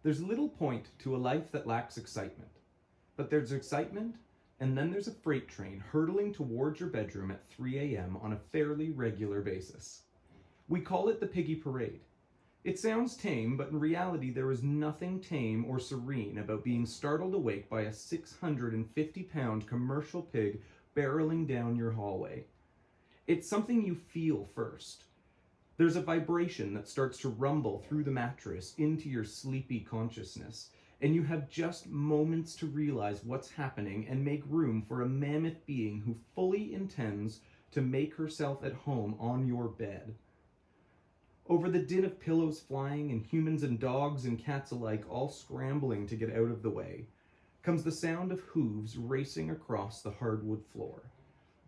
There's little point to a life that lacks excitement. But there's excitement, and then there's a freight train hurtling towards your bedroom at 3 a.m. on a fairly regular basis. We call it the Piggy Parade. It sounds tame, but in reality there is nothing tame or serene about being startled awake by a 650-pound commercial pig barreling down your hallway. It's something you feel first. There's a vibration that starts to rumble through the mattress into your sleepy consciousness, and you have just moments to realize what's happening and make room for a mammoth being who fully intends to make herself at home on your bed. Over the din of pillows flying and humans and dogs and cats alike all scrambling to get out of the way, comes the sound of hooves racing across the hardwood floor,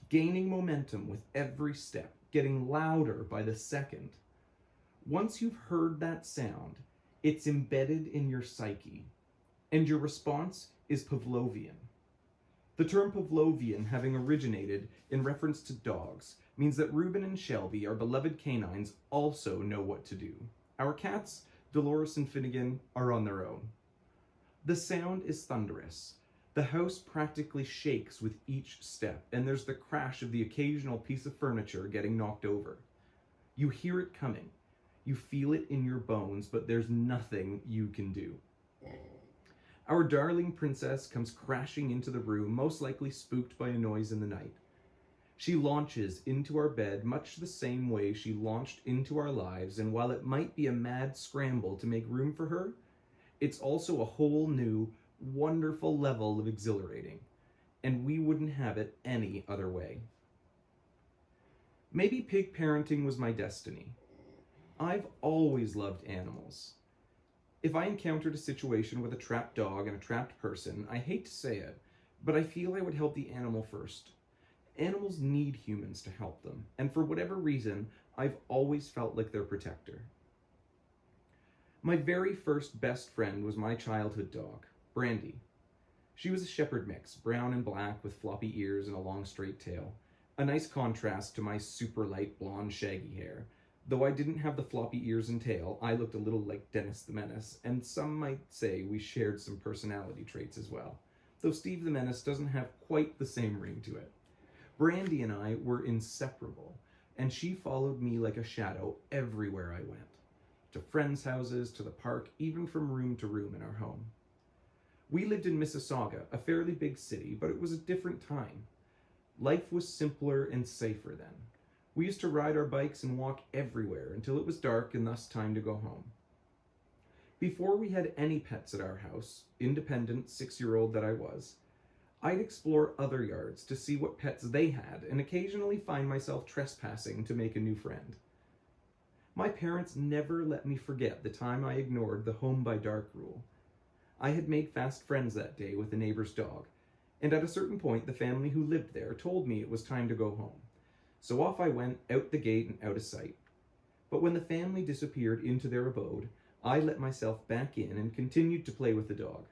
gaining momentum with every step, getting louder by the second. Once you've heard that sound, it's embedded in your psyche, and your response is Pavlovian. The term Pavlovian, having originated in reference to dogs, means that Reuben and Shelby, our beloved canines, also know what to do. Our cats, Dolores and Finnegan, are on their own. The sound is thunderous. The house practically shakes with each step, and there's the crash of the occasional piece of furniture getting knocked over. You hear it coming. You feel it in your bones, but there's nothing you can do. Our darling princess comes crashing into the room, most likely spooked by a noise in the night. She launches into our bed much the same way she launched into our lives, and while it might be a mad scramble to make room for her, it's also a whole new, wonderful level of exhilarating, and we wouldn't have it any other way. Maybe pig parenting was my destiny. I've always loved animals. If I encountered a situation with a trapped dog and a trapped person, I hate to say it, but I feel I would help the animal first. Animals need humans to help them, and for whatever reason, I've always felt like their protector. My very first best friend was my childhood dog, Brandy. She was a shepherd mix, brown and black with floppy ears and a long straight tail, a nice contrast to my super light blonde shaggy hair. Though I didn't have the floppy ears and tail, I looked a little like Dennis the Menace, and some might say we shared some personality traits as well, though Steve the Menace doesn't have quite the same ring to it. Brandy and I were inseparable, and she followed me like a shadow everywhere I went, to friends' houses, to the park, even from room to room in our home. We lived in Mississauga, a fairly big city, but it was a different time. Life was simpler and safer then. We used to ride our bikes and walk everywhere until it was dark and thus time to go home. Before we had any pets at our house, independent 6-year-old that I was, I'd explore other yards to see what pets they had and occasionally find myself trespassing to make a new friend. My parents never let me forget the time I ignored the home by dark rule. I had made fast friends that day with the neighbor's dog, and at a certain point the family who lived there told me it was time to go home. So off I went, out the gate and out of sight. But when the family disappeared into their abode, I let myself back in and continued to play with the dog.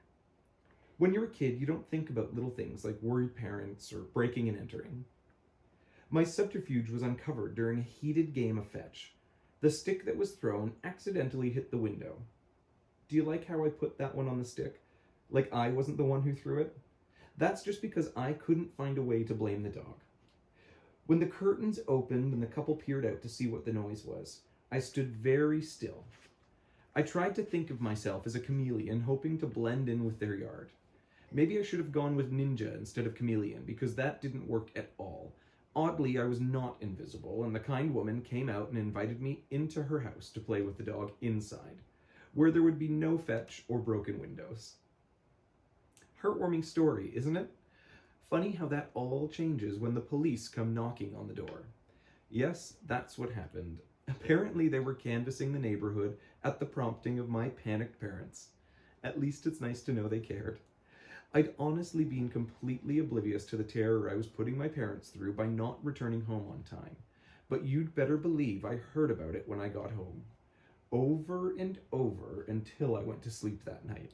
When you're a kid, you don't think about little things like worried parents or breaking and entering. My subterfuge was uncovered during a heated game of fetch. The stick that was thrown accidentally hit the window. Do you like how I put that one on the stick? Like I wasn't the one who threw it? That's just because I couldn't find a way to blame the dog. When the curtains opened and the couple peered out to see what the noise was, I stood very still. I tried to think of myself as a chameleon, hoping to blend in with their yard. Maybe I should have gone with ninja instead of chameleon, because that didn't work at all. Oddly, I was not invisible, and the kind woman came out and invited me into her house to play with the dog inside, where there would be no fetch or broken windows. Heartwarming story, isn't it? Funny how that all changes when the police come knocking on the door. Yes, that's what happened. Apparently they were canvassing the neighborhood at the prompting of my panicked parents. At least it's nice to know they cared. I'd honestly been completely oblivious to the terror I was putting my parents through by not returning home on time. But you'd better believe I heard about it when I got home. Over and over until I went to sleep that night.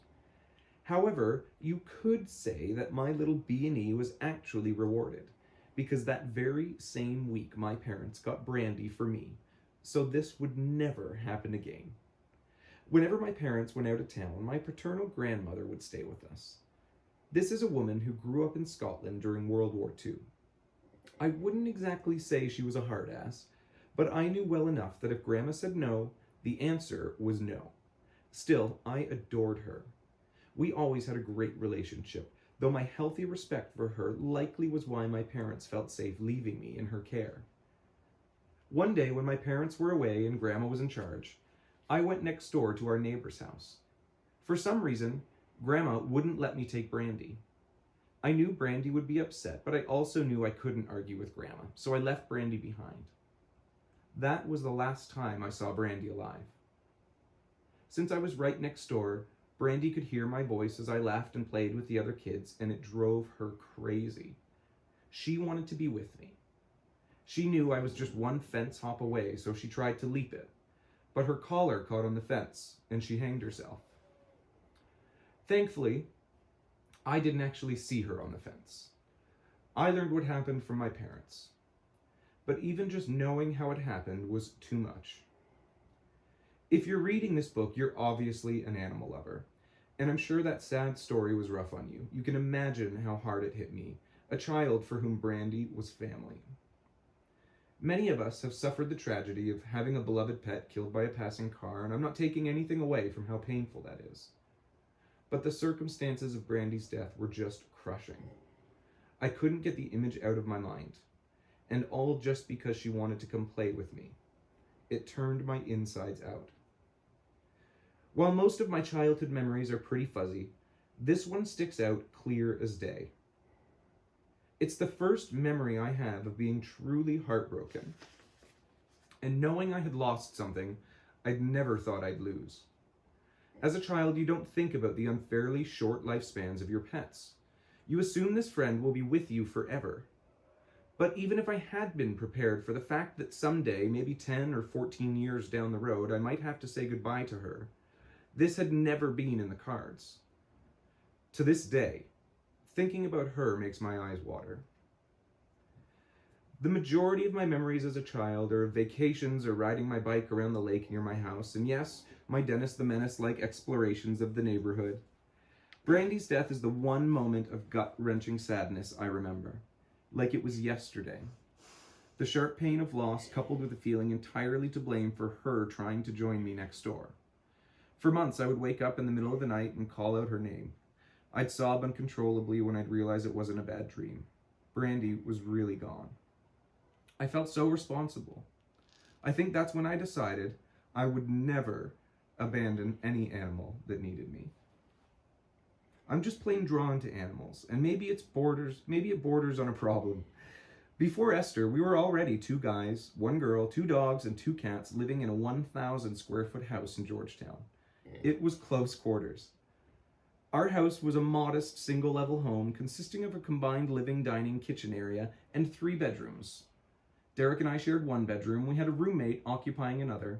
However, you could say that my little B&E was actually rewarded, because that very same week my parents got Brandy for me, so this would never happen again. Whenever my parents went out of town, my paternal grandmother would stay with us. This is a woman who grew up in Scotland during World War II. I wouldn't exactly say she was a hard ass, but I knew well enough that if Grandma said no, the answer was no. Still, I adored her. We always had a great relationship, though my healthy respect for her likely was why my parents felt safe leaving me in her care. One day when my parents were away and Grandma was in charge, I went next door to our neighbor's house. For some reason, Grandma wouldn't let me take Brandy. I knew Brandy would be upset, but I also knew I couldn't argue with Grandma, so I left Brandy behind. That was the last time I saw Brandy alive. Since I was right next door, Brandy could hear my voice as I laughed and played with the other kids, and it drove her crazy. She wanted to be with me. She knew I was just one fence hop away, so she tried to leap it, but her collar caught on the fence, and she hanged herself. Thankfully, I didn't actually see her on the fence. I learned what happened from my parents. But even just knowing how it happened was too much. If you're reading this book, you're obviously an animal lover, and I'm sure that sad story was rough on you. You can imagine how hard it hit me, a child for whom Brandy was family. Many of us have suffered the tragedy of having a beloved pet killed by a passing car, and I'm not taking anything away from how painful that is. But the circumstances of Brandy's death were just crushing. I couldn't get the image out of my mind, and all just because she wanted to come play with me. It turned my insides out. While most of my childhood memories are pretty fuzzy, this one sticks out clear as day. It's the first memory I have of being truly heartbroken, and knowing I had lost something I'd never thought I'd lose. As a child, you don't think about the unfairly short lifespans of your pets. You assume this friend will be with you forever. But even if I had been prepared for the fact that someday, maybe 10 or 14 years down the road, I might have to say goodbye to her, this had never been in the cards. To this day, thinking about her makes my eyes water. The majority of my memories as a child are vacations or riding my bike around the lake near my house, and yes, my Dennis the Menace-like explorations of the neighborhood. Brandy's death is the one moment of gut-wrenching sadness I remember, like it was yesterday. The sharp pain of loss coupled with a feeling entirely to blame for her trying to join me next door. For months, I would wake up in the middle of the night and call out her name. I'd sob uncontrollably when I'd realize it wasn't a bad dream. Brandy was really gone. I felt so responsible. I think that's when I decided I would never abandon any animal that needed me. I'm just plain drawn to animals, and maybe it borders on a problem. Before Esther, we were already 2 guys, 1 girl, 2 dogs, and 2 cats living in a 1,000 square foot house in Georgetown. It was close quarters. Our house was a modest single-level home consisting of a combined living, dining, kitchen area and 3 bedrooms. Derek and I shared 1 bedroom, we had a roommate occupying another,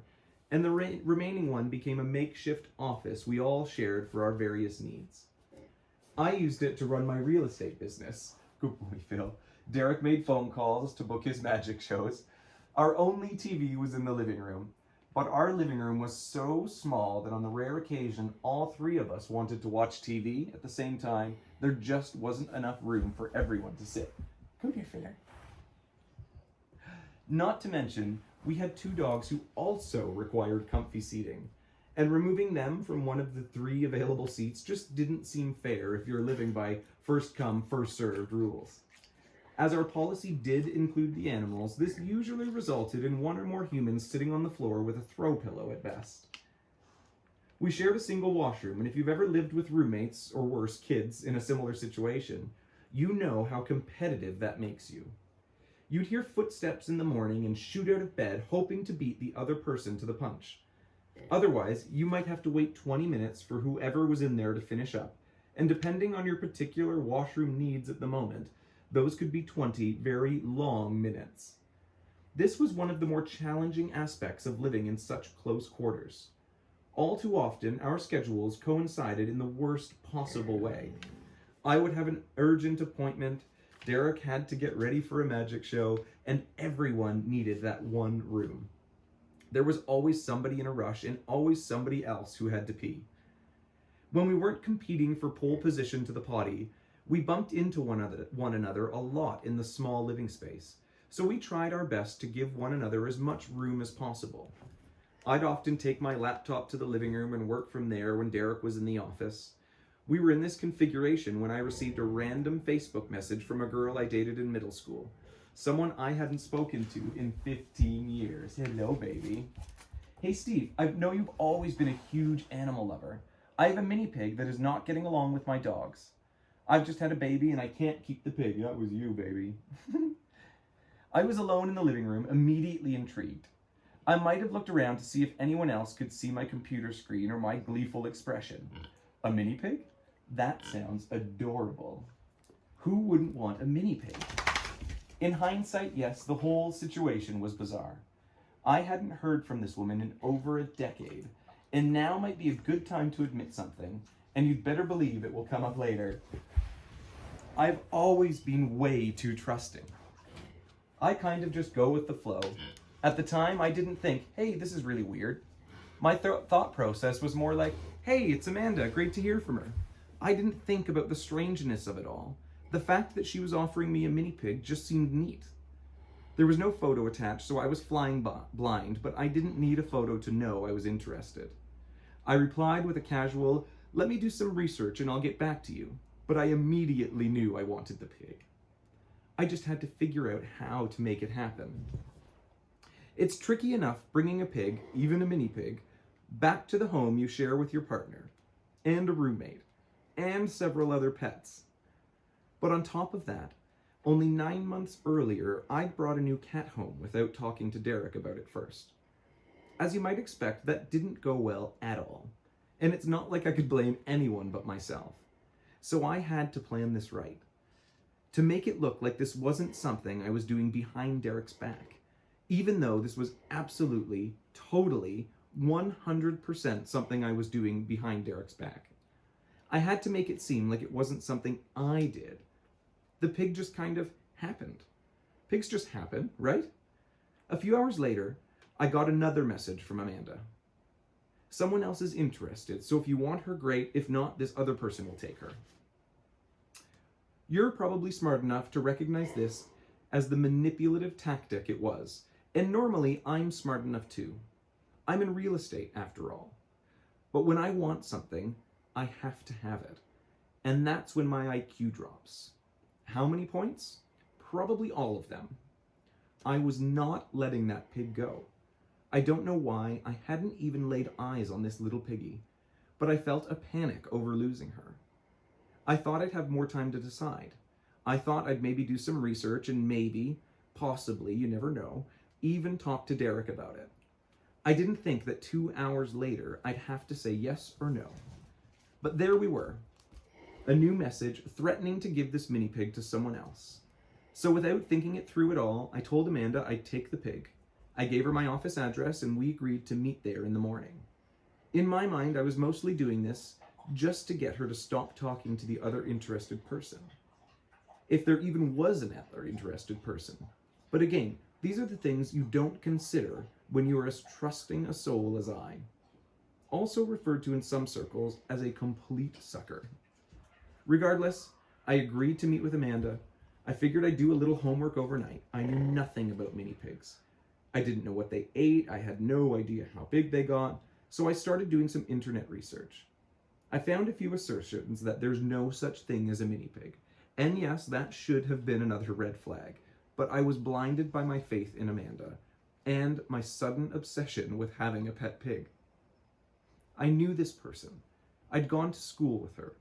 and the remaining one became a makeshift office we all shared for our various needs. I used it to run my real estate business. Good boy, Phil. Derek made phone calls to book his magic shows. Our only TV was in the living room, but our living room was so small that on the rare occasion all 3 of us wanted to watch TV at the same time. There just wasn't enough room for everyone to sit. Come here, Phil. Not to mention, we had 2 dogs who also required comfy seating, and removing them from one of the 3 available seats just didn't seem fair if you're living by first come, first served rules. As our policy did include the animals, this usually resulted in 1 or more humans sitting on the floor with a throw pillow at best. We shared a single washroom, and if you've ever lived with roommates, or worse, kids, in a similar situation, you know how competitive that makes you. You'd hear footsteps in the morning and shoot out of bed hoping to beat the other person to the punch. Otherwise, you might have to wait 20 minutes for whoever was in there to finish up, and depending on your particular washroom needs at the moment, those could be 20 very long minutes. This was one of the more challenging aspects of living in such close quarters. All too often, our schedules coincided in the worst possible way. I would have an urgent appointment, Derek had to get ready for a magic show, and everyone needed that one room. There was always somebody in a rush and always somebody else who had to pee. When we weren't competing for pole position to the potty, we bumped into one another a lot in the small living space, so we tried our best to give one another as much room as possible. I'd often take my laptop to the living room and work from there when Derek was in the office. We were in this configuration when I received a random Facebook message from a girl I dated in middle school, someone I hadn't spoken to in 15 years. Hello, baby. Hey, Steve, I know you've always been a huge animal lover. I have a mini pig that is not getting along with my dogs. I've just had a baby and I can't keep the pig. That was you, baby. I was alone in the living room, immediately intrigued. I might have looked around to see if anyone else could see my computer screen or my gleeful expression. A mini pig? That sounds adorable. Who wouldn't want a mini pig? In hindsight, yes, the whole situation was bizarre. I hadn't heard from this woman in over a decade, and now might be a good time to admit something, and you'd better believe it will come up later. I've always been way too trusting. I kind of just go with the flow. At the time, I didn't think, hey, this is really weird. My thought process was more like, hey, it's Amanda, great to hear from her. I didn't think about the strangeness of it all. The fact that she was offering me a mini pig just seemed neat. There was no photo attached, so I was flying blind, but I didn't need a photo to know I was interested. I replied with a casual, let me do some research and I'll get back to you, but I immediately knew I wanted the pig. I just had to figure out how to make it happen. It's tricky enough bringing a pig, even a mini pig, back to the home you share with your partner, and a roommate, and several other pets. But on top of that, only 9 months earlier, I'd brought a new cat home without talking to Derek about it first. As you might expect, that didn't go well at all, and it's not like I could blame anyone but myself. So I had to plan this right, to make it look like this wasn't something I was doing behind Derek's back. Even though this was absolutely, totally, 100% something I was doing behind Derek's back. I had to make it seem like it wasn't something I did. The pig just kind of happened. Pigs just happen, right? A few hours later, I got another message from Amanda. Someone else is interested, so if you want her, great. If not, this other person will take her. You're probably smart enough to recognize this as the manipulative tactic it was. And normally, I'm smart enough too. I'm in real estate, after all. But when I want something, I have to have it. And that's when my IQ drops. How many points? Probably all of them. I was not letting that pig go. I don't know why. I hadn't even laid eyes on this little piggy, but I felt a panic over losing her. I thought I'd have more time to decide. I thought I'd maybe do some research and maybe, possibly, you never know, even talk to Derek about it. I didn't think that 2 hours later I'd have to say yes or no. But there we were. A new message threatening to give this mini pig to someone else. So without thinking it through at all, I told Amanda I'd take the pig. I gave her my office address and we agreed to meet there in the morning. In my mind, I was mostly doing this just to get her to stop talking to the other interested person. If there even was an other interested person. But again, these are the things you don't consider when you are as trusting a soul as I. Also referred to in some circles as a complete sucker. Regardless, I agreed to meet with Amanda. I figured I'd do a little homework overnight. I knew nothing about mini pigs. I didn't know what they ate. I had no idea how big they got. So I started doing some internet research. I found a few assertions that there's no such thing as a mini pig. And yes, that should have been another red flag. But I was blinded by my faith in Amanda and my sudden obsession with having a pet pig. I knew this person. I'd gone to school with her.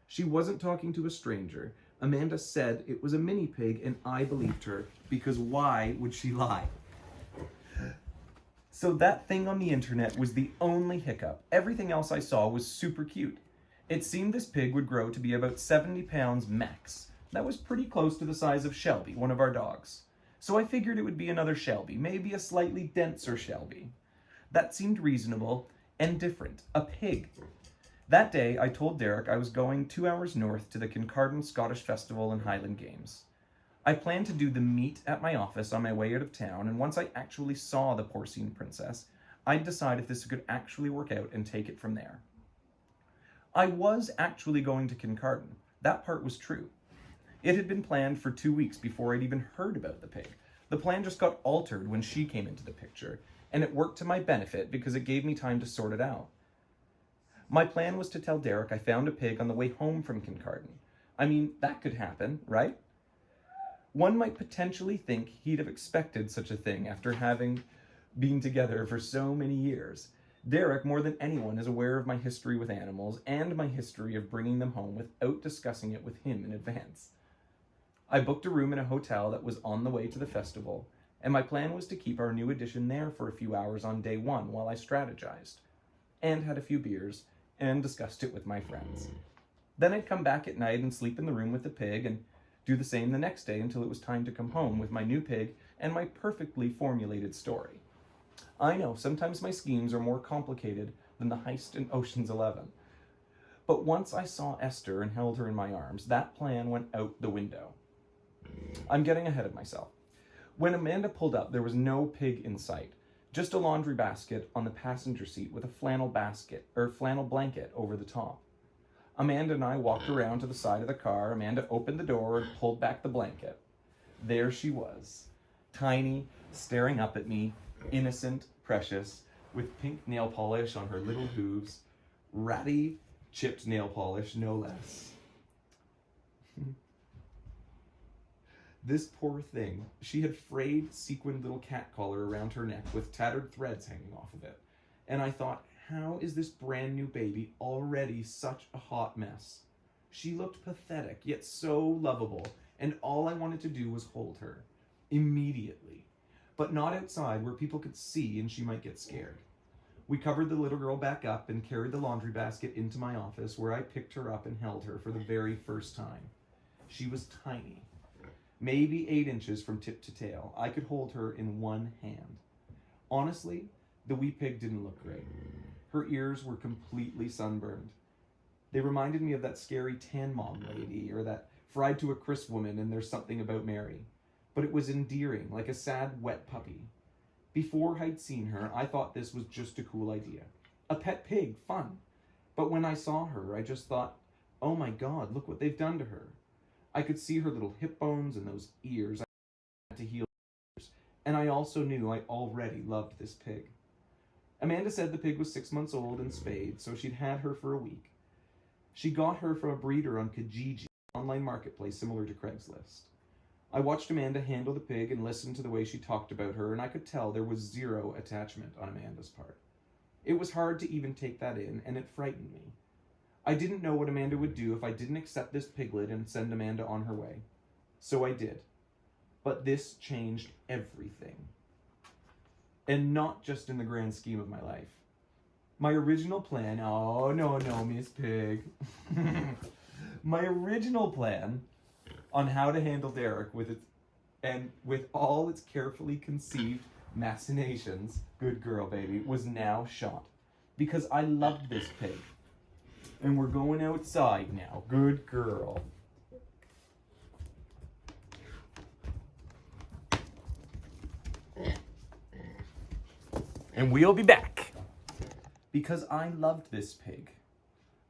She wasn't talking to a stranger. Amanda said it was a mini pig and I believed her because why would she lie? So that thing on the internet was the only hiccup. Everything else I saw was super cute. It seemed this pig would grow to be about 70 pounds max. That was pretty close to the size of Shelby, one of our dogs. So I figured it would be another Shelby, maybe a slightly denser Shelby. That seemed reasonable and different, a pig. That day, I told Derek I was going 2 hours north to the Kincardine Scottish Festival and Highland Games. I planned to do the meet at my office on my way out of town, and once I actually saw the porcine princess, I'd decide if this could actually work out and take it from there. I was actually going to Kincardine. That part was true. It had been planned for 2 weeks before I'd even heard about the pig. The plan just got altered when she came into the picture, and it worked to my benefit because it gave me time to sort it out. My plan was to tell Derek I found a pig on the way home from Kincardine. I mean, that could happen, right? One might potentially think he'd have expected such a thing after having been together for so many years. Derek, more than anyone, is aware of my history with animals and my history of bringing them home without discussing it with him in advance. I booked a room in a hotel that was on the way to the festival, and my plan was to keep our new addition there for a few hours on day one while I strategized, and had a few beers, and discussed it with my friends. Then I'd come back at night and sleep in the room with the pig, and do the same the next day until it was time to come home with my new pig and my perfectly formulated story. I know, sometimes my schemes are more complicated than the heist in Ocean's 11. But once I saw Esther and held her in my arms, that plan went out the window. I'm getting ahead of myself. When Amanda pulled up, there was no pig in sight, just a laundry basket on the passenger seat with a flannel blanket over the top. Amanda and I walked around to the side of the car. Amanda opened the door and pulled back the blanket. There she was, tiny, staring up at me, innocent, precious, with pink nail polish on her little hooves, ratty, chipped nail polish, no less. This poor thing, she had frayed, sequined little cat collar around her neck with tattered threads hanging off of it. And I thought, how is this brand new baby already such a hot mess? She looked pathetic, yet so lovable, and all I wanted to do was hold her. Immediately. But not outside where people could see and she might get scared. We covered the little girl back up and carried the laundry basket into my office, where I picked her up and held her for the very first time. She was tiny. Maybe 8 inches from tip to tail. I could hold her in one hand. Honestly, the wee pig didn't look great. Her ears were completely sunburned. They reminded me of that scary Tan Mom lady, or that fried to a crisp woman in There's Something About Mary. But it was endearing, like a sad, wet puppy. Before I'd seen her, I thought this was just a cool idea. A pet pig, fun. But when I saw her, I just thought, oh my God, look what they've done to her. I could see her little hip bones and those ears. I had to heal ears. And I also knew I already loved this pig. Amanda said the pig was 6 months old and spayed, so she'd had her for a week. She got her from a breeder on Kijiji, an online marketplace similar to Craigslist. I watched Amanda handle the pig and listened to the way she talked about her, and I could tell there was zero attachment on Amanda's part. It was hard to even take that in, and it frightened me. I didn't know what Amanda would do if I didn't accept this piglet and send Amanda on her way. So I did. But this changed everything. And not just in the grand scheme of my life. My original plan, oh no, Miss Pig. My original plan on how to handle Derek with all its carefully conceived machinations, good girl baby, was now shot. Because I loved this pig. And we're going outside now. Good girl. And we'll be back. Because I loved this pig.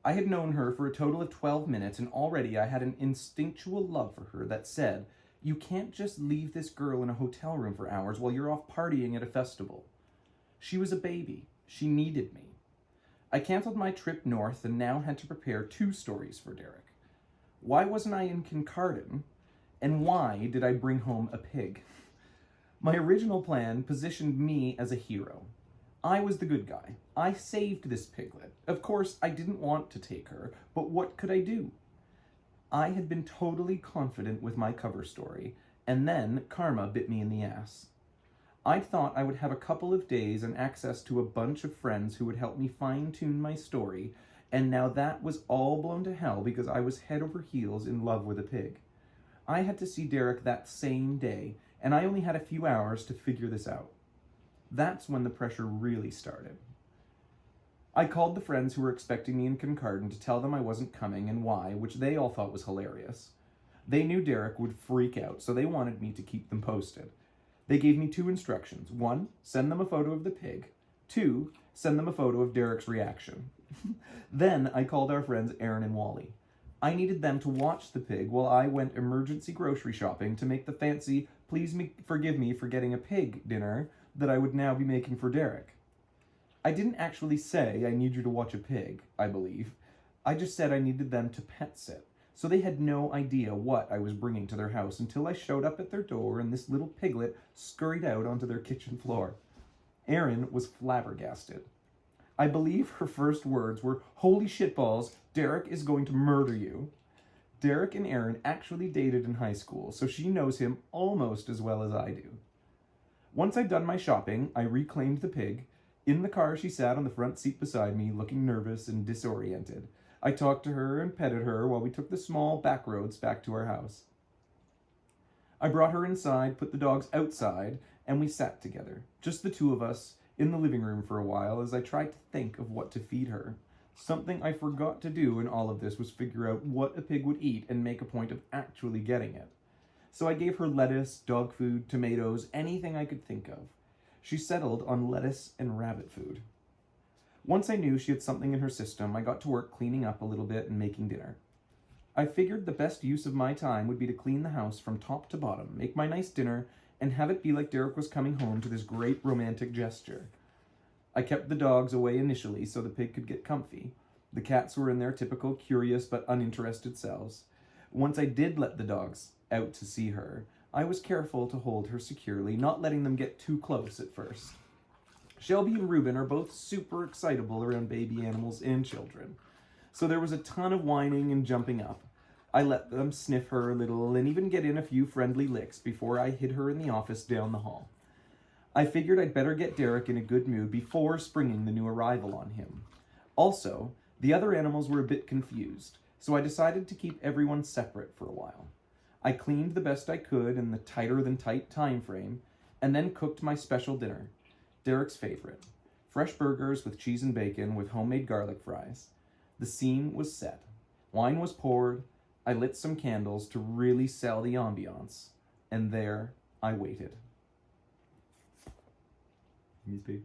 I had known her for a total of 12 minutes, and already I had an instinctual love for her that said, you can't just leave this girl in a hotel room for hours while you're off partying at a festival. She was a baby. She needed me. I canceled my trip north and now had to prepare 2 stories for Derek. Why wasn't I in Kincardine? And why did I bring home a pig? My original plan positioned me as a hero. I was the good guy. I saved this piglet. Of course, I didn't want to take her, but what could I do? I had been totally confident with my cover story, and then karma bit me in the ass. I thought I would have a couple of days and access to a bunch of friends who would help me fine-tune my story, and now that was all blown to hell because I was head over heels in love with a pig. I had to see Derek that same day, and I only had a few hours to figure this out. That's when the pressure really started. I called the friends who were expecting me in Kincardine to tell them I wasn't coming and why, which they all thought was hilarious. They knew Derek would freak out, so they wanted me to keep them posted. They gave me 2 instructions. 1, send them a photo of the pig. 2, send them a photo of Derek's reaction. Then I called our friends Aaron and Wally. I needed them to watch the pig while I went emergency grocery shopping to make the fancy forgive me for getting a pig dinner that I would now be making for Derek. I didn't actually say I need you to watch a pig, I believe. I just said I needed them to pet sit. So they had no idea what I was bringing to their house until I showed up at their door and this little piglet scurried out onto their kitchen floor. Erin was flabbergasted. I believe her first words were, "Holy shitballs, Derek is going to murder you." Derek and Erin actually dated in high school, so she knows him almost as well as I do. Once I'd done my shopping, I reclaimed the pig. In the car, she sat on the front seat beside me, looking nervous and disoriented. I talked to her and petted her while we took the small back roads back to our house. I brought her inside, put the dogs outside, and we sat together, just the 2 of us, in the living room for a while as I tried to think of what to feed her. Something I forgot to do in all of this was figure out what a pig would eat and make a point of actually getting it. So I gave her lettuce, dog food, tomatoes, anything I could think of. She settled on lettuce and rabbit food. Once I knew she had something in her system, I got to work cleaning up a little bit and making dinner. I figured the best use of my time would be to clean the house from top to bottom, make my nice dinner, and have it be like Derek was coming home to this great romantic gesture. I kept the dogs away initially so the pig could get comfy. The cats were in their typical curious but uninterested selves. Once I did let the dogs out to see her, I was careful to hold her securely, not letting them get too close at first. Shelby and Reuben are both super excitable around baby animals and children, so there was a ton of whining and jumping up. I let them sniff her a little and even get in a few friendly licks before I hid her in the office down the hall. I figured I'd better get Derek in a good mood before springing the new arrival on him. Also, the other animals were a bit confused, so I decided to keep everyone separate for a while. I cleaned the best I could in the tighter-than-tight time frame, and then cooked my special dinner, Derek's favorite, fresh burgers with cheese and bacon with homemade garlic fries. The scene was set. Wine was poured. I lit some candles to really sell the ambiance, and there I waited. He's big.